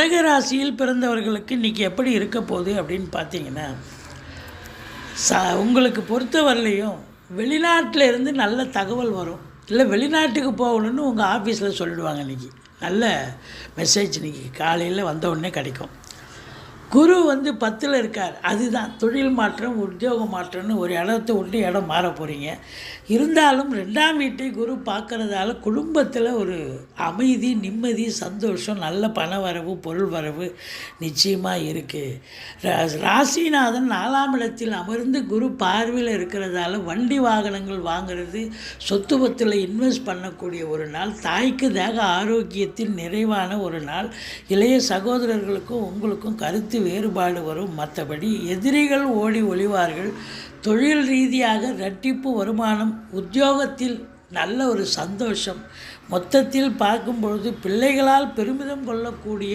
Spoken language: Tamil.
கடக ராசியில் பிறந்தவர்களுக்கு இன்றைக்கி எப்படி இருக்க போகுது அப்படின்னு பார்த்தீங்கன்னா, உங்களுக்கு பொறுத்தவரையிலையும் வெளிநாட்டில் இருந்து நல்ல தகவல் வரும். இல்லை வெளிநாட்டுக்கு போகணுன்னு உங்கள் ஆஃபீஸில் சொல்லிடுவாங்க. இன்றைக்கி நல்ல மெசேஜ் இன்றைக்கி காலையில் வந்த உடனே கிடைக்கும். குரு 10ல் இருக்கார். அதுதான் தொழில் மாற்றம், உத்தியோக மாற்றம்னு ஒரு இடத்த விட்டு இடம் மாற போகிறீங்க. இருந்தாலும் 2ஆம் வீட்டை குரு பார்க்குறதால குடும்பத்தில் ஒரு அமைதி, நிம்மதி, சந்தோஷம், நல்ல பண வரவு, பொருள் வரவு நிச்சயமாக இருக்குது. ராசிநாதன் 4ஆம் இடத்தில் அமர்ந்து குரு பார்வையில் இருக்கிறதால வண்டி வாகனங்கள் வாங்கிறது, சொத்து பத்தில் இன்வெஸ்ட் பண்ணக்கூடிய ஒரு நாள், தாய்க்கு தேக ஆரோக்கியத்தில் நிறைவான ஒரு நாள். இளைய சகோதரர்களுக்கும் உங்களுக்கும் கருத்து வேறுபாடு வரும். மற்றபடி எதிரிகள் ஓடி ஒளிவார்கள். தொழில் ரீதியாக இரட்டிப்பு வருமானம், உத்தியோகத்தில் நல்ல ஒரு சந்தோஷம். மொத்தத்தில் பார்க்கும்பொழுது பிள்ளைகளால் பெருமிதம் கொள்ளக்கூடிய